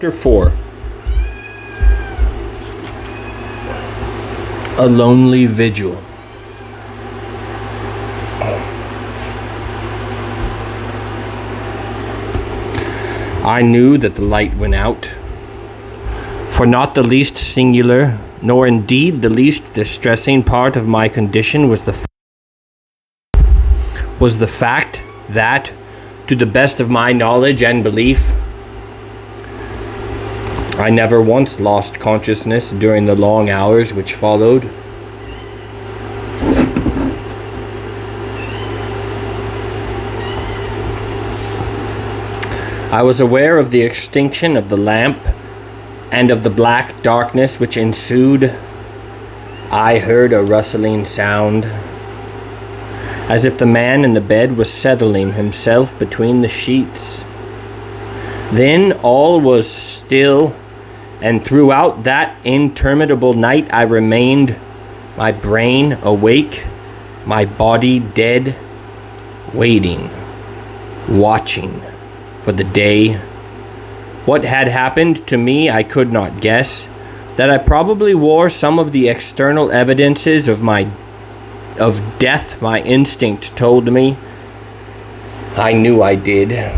Chapter 4. A Lonely Vigil. I knew that the light went out, for not the least singular, nor indeed the least distressing part of my condition was the fact that, to the best of my knowledge and belief, I never once lost consciousness during the long hours which followed. I was aware of the extinction of the lamp and of the black darkness which ensued. I heard a rustling sound, as if the man in the bed was settling himself between the sheets. Then all was still, and throughout that interminable night I remained, my brain awake, my body dead, waiting, watching for the day. What had happened to me I could not guess. That I probably wore some of the external evidences of death my instinct told me. I knew I did.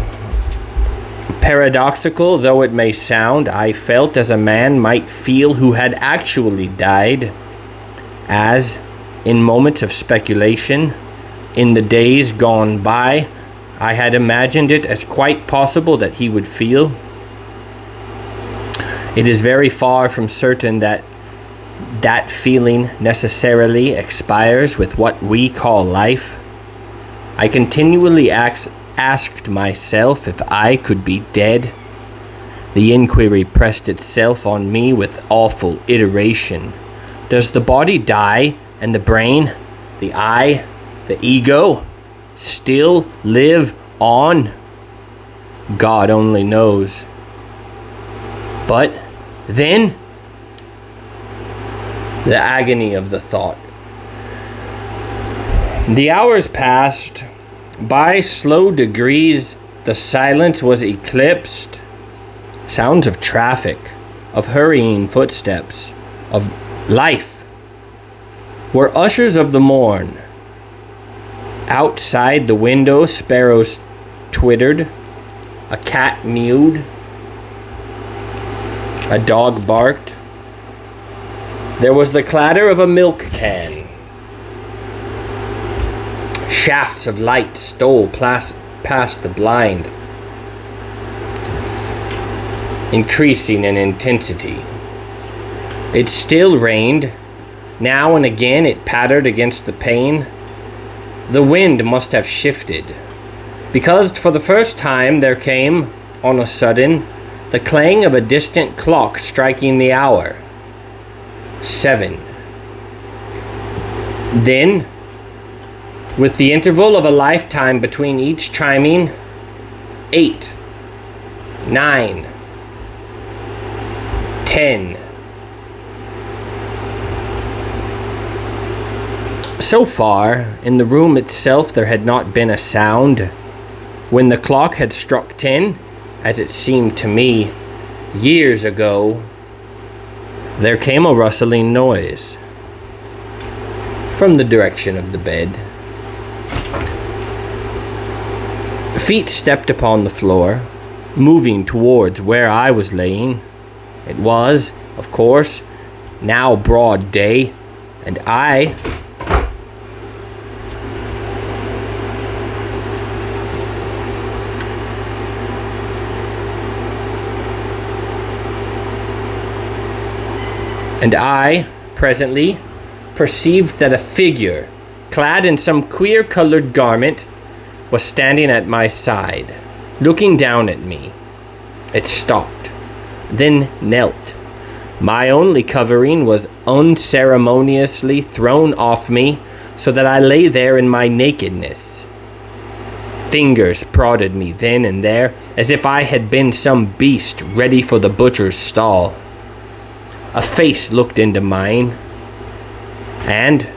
Paradoxical though it may sound, I felt as a man might feel who had actually died, as, in moments of speculation, in the days gone by, I had imagined it as quite possible that he would feel. It is very far from certain that that feeling necessarily expires with what we call life. I continually asked myself if I could be dead. The inquiry pressed itself on me with awful iteration. Does the body die and the brain, the I, the ego, still live on? God only knows. But then, the agony of the thought. The hours passed. By slow degrees, the silence was eclipsed. Sounds of traffic, of hurrying footsteps, of life, were ushers of the morn. Outside the window, sparrows twittered, a cat mewed, a dog barked. There was the clatter of a milk can. Shafts of light stole past the blind, increasing in intensity. It still rained. Now and again it pattered against the pane. The wind must have shifted, because for the first time there came, on a sudden, the clang of a distant clock striking the hour. 7. Then, with the interval of a lifetime between each chiming, 8, 9, 10. So far, in the room itself there had not been a sound. When the clock had struck 10, as it seemed to me, years ago, there came a rustling noise from the direction of the bed. Feet stepped upon the floor, moving towards where I was laying. It was, of course, now broad day, and I presently perceived that a figure, clad in some queer-colored garment, was standing at my side, looking down at me. It stopped, then knelt. My only covering was unceremoniously thrown off me, so that I lay there in my nakedness. Fingers prodded me then and there, as if I had been some beast ready for the butcher's stall. A face looked into mine, and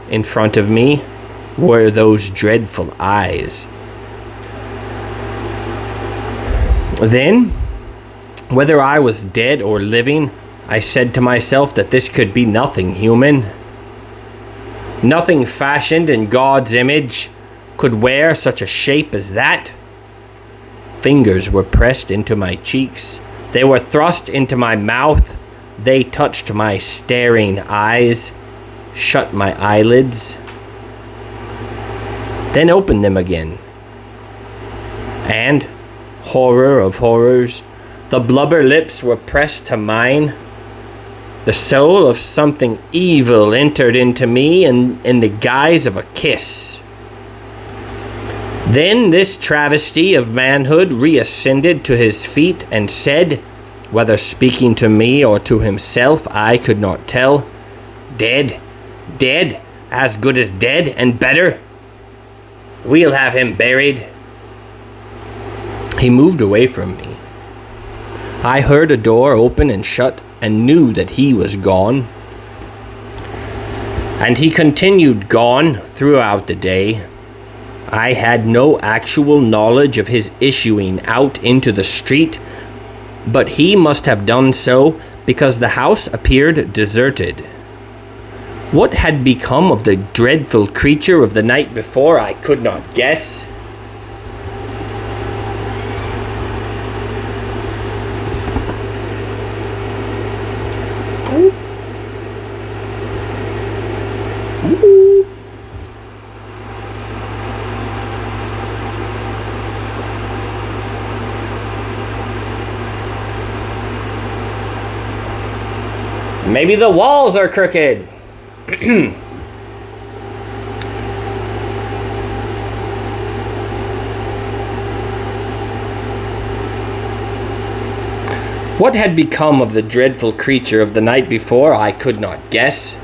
in front of me were those dreadful eyes. Then Whether I was dead or living, I said to myself that this could be nothing human. Nothing fashioned in God's image could wear such a shape as that. Fingers were pressed into my cheeks. They were thrust into my mouth. They touched my staring eyes, shut my eyelids, then opened them again. And, horror of horrors, the blubber lips were pressed to mine. The soul of something evil entered into me in the guise of a kiss. Then this travesty of manhood reascended to his feet and said, whether speaking to me or to himself, I could not tell, "Dead, dead, as good as dead, and better. We'll have him buried." He moved away from me. I heard a door open and shut and knew that he was gone. And he continued gone throughout the day. I had no actual knowledge of his issuing out into the street, but he must have done so because the house appeared deserted. What had become of the dreadful creature of the night before, I could not guess. Maybe the walls are crooked. What had become of the dreadful creature of the night before, I could not guess.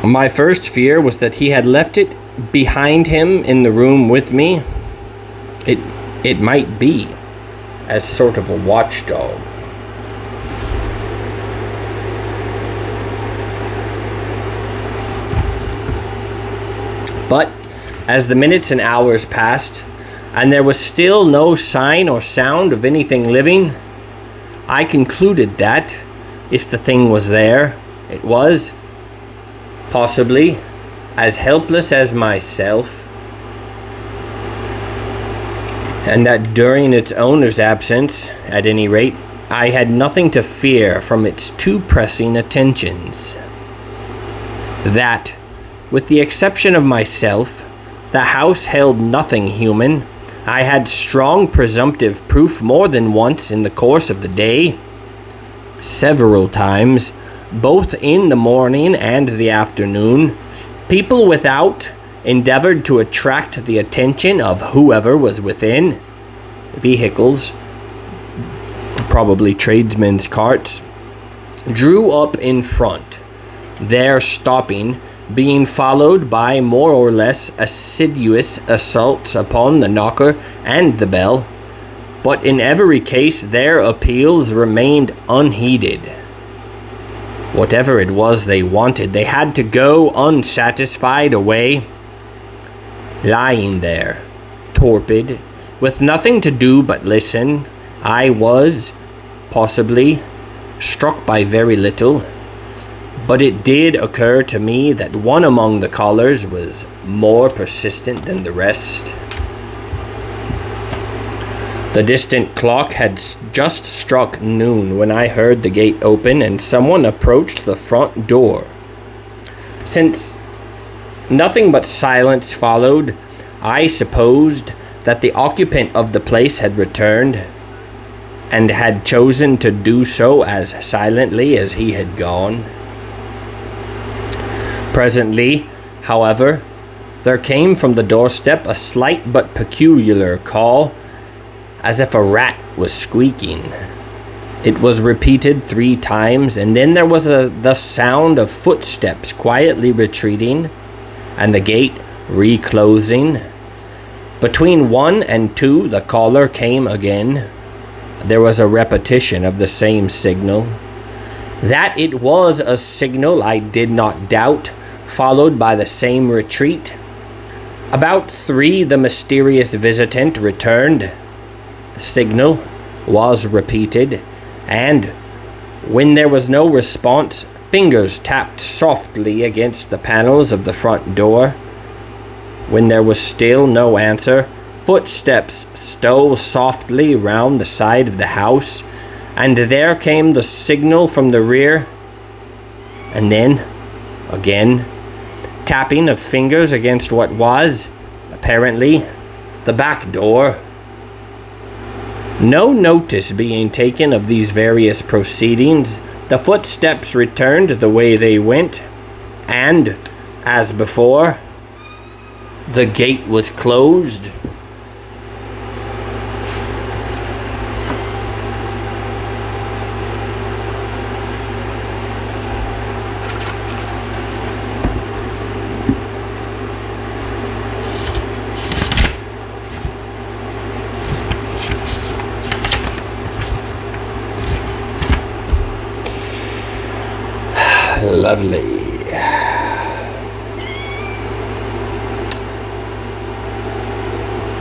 My first fear was that he had left it behind him in the room with me. It might be as sort of a watchdog. But as the minutes and hours passed, and there was still no sign or sound of anything living, I concluded that, if the thing was there, it was, possibly, as helpless as myself, and that during its owner's absence, at any rate, I had nothing to fear from its too pressing attentions. That, with the exception of myself, the house held nothing human. I had strong presumptive proof more than once in the course of the day. Several times, both in the morning and the afternoon, people without endeavored to attract the attention of whoever was within. Vehicles, probably tradesmen's carts, drew up in front, their stopping being followed by more or less assiduous assaults upon the knocker and the bell, but in every case their appeals remained unheeded. Whatever it was they wanted, they had to go unsatisfied away. Lying there, torpid, with nothing to do but listen, I was, possibly, struck by very little. But it did occur to me that one among the callers was more persistent than the rest. The distant clock had just struck noon when I heard the gate open and someone approached the front door. Since nothing but silence followed, I supposed that the occupant of the place had returned and had chosen to do so as silently as he had gone. Presently, however, there came from the doorstep a slight but peculiar call, as if a rat was squeaking. It was repeated 3 times, and then there was the sound of footsteps quietly retreating, and the gate reclosing. Between 1 and 2, the caller came again. There was a repetition of the same signal. That it was a signal I did not doubt, followed by the same retreat. About 3, the mysterious visitant returned, The signal was repeated, and when there was no response, fingers tapped softly against the panels of the front door. When there was still no answer, footsteps stole softly round the side of the house, and there came the signal from the rear. And then, again, tapping of fingers against what was, apparently, the back door. No notice being taken of these various proceedings, the footsteps returned the way they went, and, as before, the gate was closed. Lovely.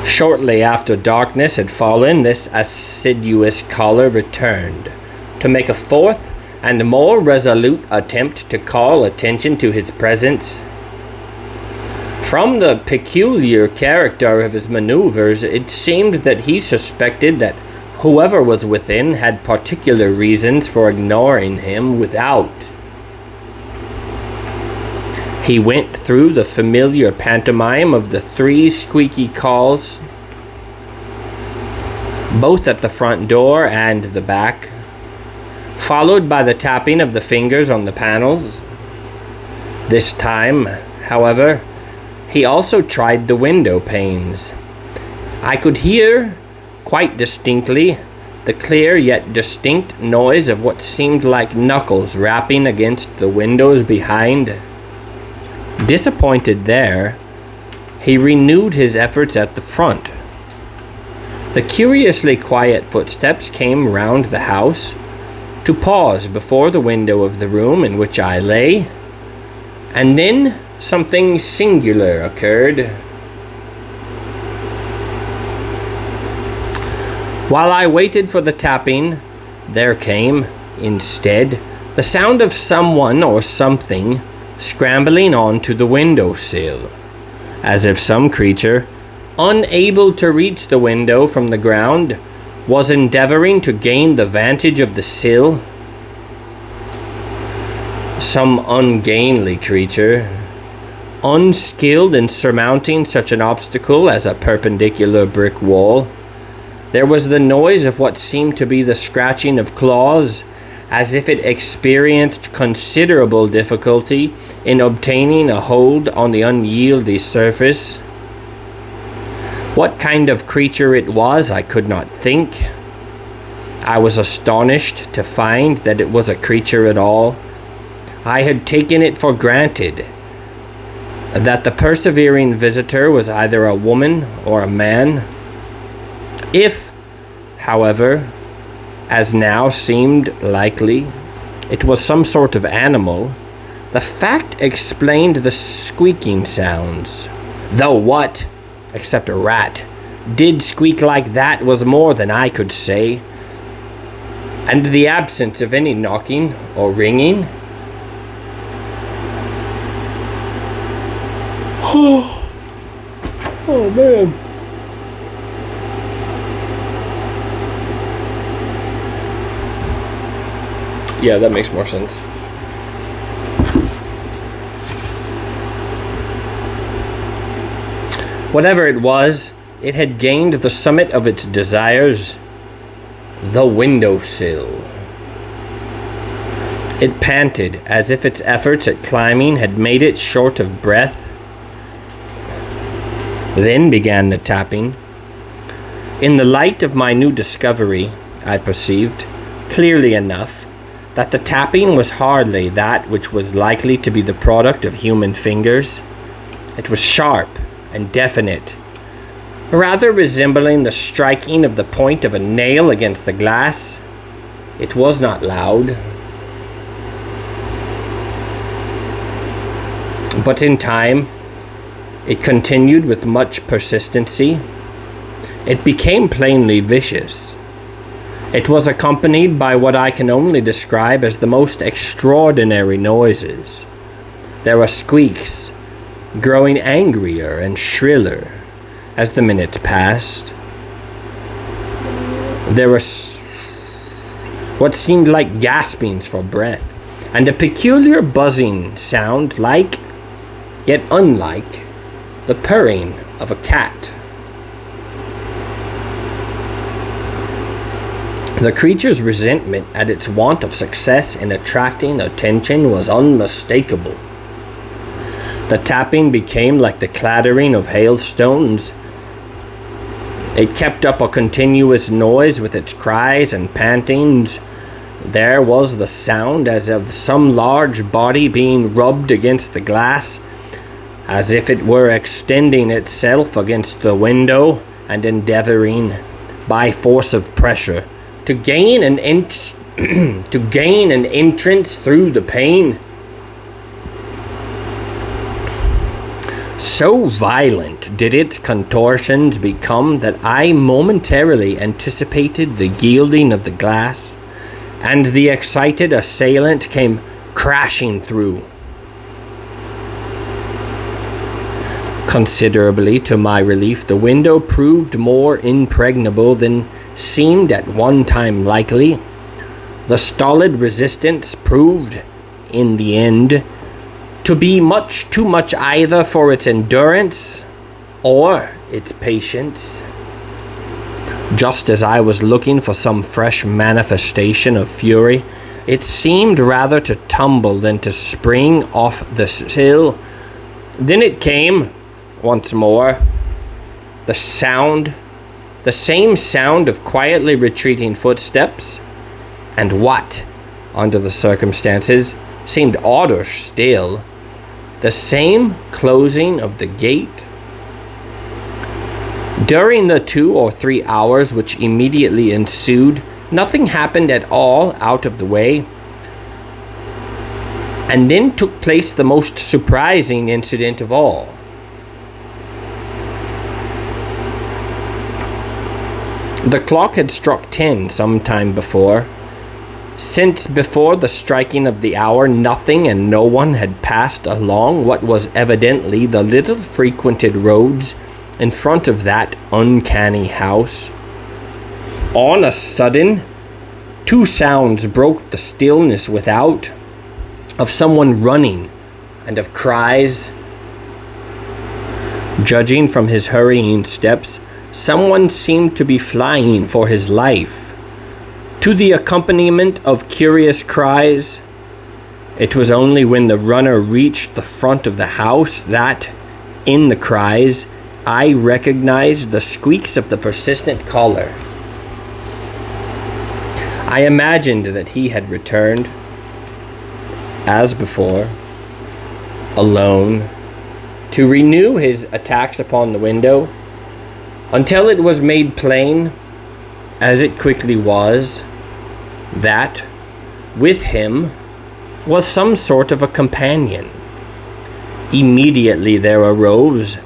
Shortly after darkness had fallen, this assiduous caller returned to make a fourth and more resolute attempt to call attention to his presence. From the peculiar character of his maneuvers, it seemed that he suspected that whoever was within had particular reasons for ignoring him without. He went through the familiar pantomime of the 3 squeaky calls, both at the front door and the back, followed by the tapping of the fingers on the panels. This time, however, he also tried the window panes. I could hear, quite distinctly, the clear yet distinct noise of what seemed like knuckles rapping against the windows behind. Disappointed there, he renewed his efforts at the front. The curiously quiet footsteps came round the house to pause before the window of the room in which I lay, and then something singular occurred. While I waited for the tapping, there came, instead, the sound of someone or something scrambling onto the windowsill, as if some creature, unable to reach the window from the ground, was endeavoring to gain the vantage of the sill. Some ungainly creature, unskilled in surmounting such an obstacle as a perpendicular brick wall. There was the noise of what seemed to be the scratching of claws, as if it experienced considerable difficulty in obtaining a hold on the unyieldy surface. What kind of creature it was, I could not think. I was astonished to find that it was a creature at all. I had taken it for granted that the persevering visitor was either a woman or a man. If, however, as now seemed likely, it was some sort of animal, the fact explained the squeaking sounds. Though what, except a rat, did squeak like that was more than I could say. And the absence of any knocking or ringing. Oh man. Yeah, that makes more sense. Whatever it was, it had gained the summit of its desires, the windowsill. It panted as if its efforts at climbing had made it short of breath. Then began the tapping. In the light of my new discovery, I perceived, clearly enough, that the tapping was hardly that which was likely to be the product of human fingers. It was sharp and definite, rather resembling the striking of the point of a nail against the glass. It was not loud. But in time, it continued with much persistency. It became plainly vicious. It was accompanied by what I can only describe as the most extraordinary noises. There were squeaks, growing angrier and shriller as the minutes passed. There were what seemed like gaspings for breath, and a peculiar buzzing sound like, yet unlike, the purring of a cat. The creature's resentment at its want of success in attracting attention was unmistakable. The tapping became like the clattering of hailstones. It kept up a continuous noise with its cries and pantings. There was the sound as of some large body being rubbed against the glass, as if it were extending itself against the window and endeavoring, by force of pressure, to gain an entrance through the pane. So violent did its contortions become that I momentarily anticipated the yielding of the glass, and the excited assailant came crashing through. Considerably to my relief, the window proved more impregnable than seemed at one time likely. The stolid resistance proved, in the end, to be much too much either for its endurance or its patience. Just as I was looking for some fresh manifestation of fury, it seemed rather to tumble than to spring off the sill. Then it came, once more, the same sound of quietly retreating footsteps, and what, under the circumstances, seemed odder still, the same closing of the gate. During the 2 or 3 hours which immediately ensued, nothing happened at all out of the way, and then took place the most surprising incident of all. The clock had struck 10 some time before. Since before the striking of the hour, nothing and no one had passed along what was evidently the little frequented roads in front of that uncanny house. On a sudden, 2 sounds broke the stillness without, of someone running and of cries. Judging from his hurrying steps, someone seemed to be flying for his life. To the accompaniment of curious cries, it was only when the runner reached the front of the house that, in the cries, I recognized the squeaks of the persistent caller. I imagined that he had returned, as before, alone, to renew his attacks upon the window, until it was made plain, as it quickly was, that, with him, was some sort of a companion. Immediately there arose,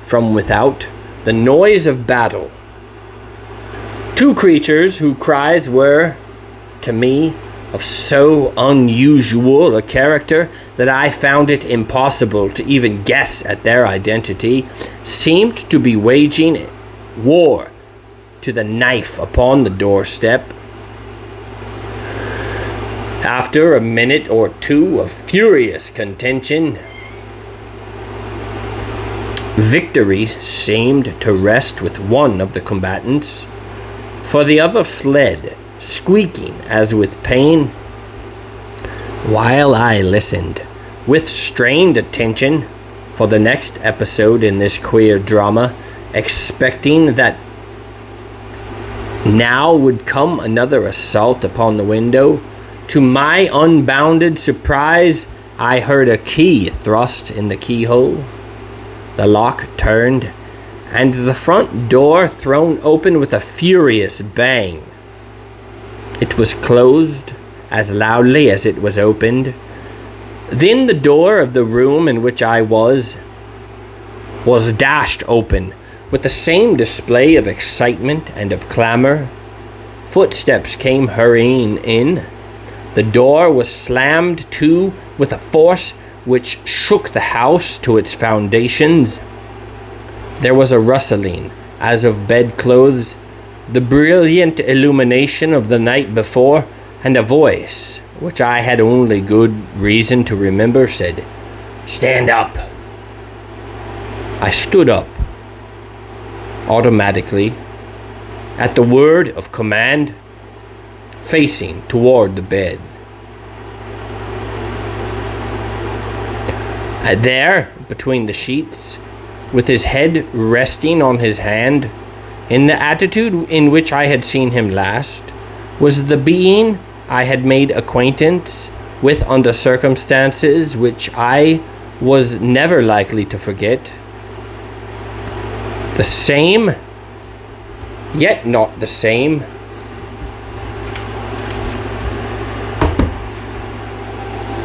from without, the noise of battle. 2 creatures whose cries were, to me, of so unusual a character that I found it impossible to even guess at their identity, seemed to be waging war to the knife upon the doorstep. After a minute or 2 of furious contention, victory seemed to rest with one of the combatants, for the other fled, squeaking as with pain, while I listened with strained attention for the next episode in this queer drama, expecting that now would come another assault upon the window. To my unbounded surprise, I heard a key thrust in the keyhole, the lock turned, and the front door thrown open with a furious bang. It was closed as loudly as it was opened. Then the door of the room in which I was dashed open With the same display of excitement and of clamor, footsteps came hurrying in. The door was slammed to with a force which shook the house to its foundations. There was a rustling as of bedclothes, the brilliant illumination of the night before, and a voice, which I had only good reason to remember, said, "Stand up." I stood up, automatically, at the word of command, facing toward the bed. There, between the sheets, with his head resting on his hand, in the attitude in which I had seen him last, was the being I had made acquaintance with under circumstances which I was never likely to forget. The same, yet not the same.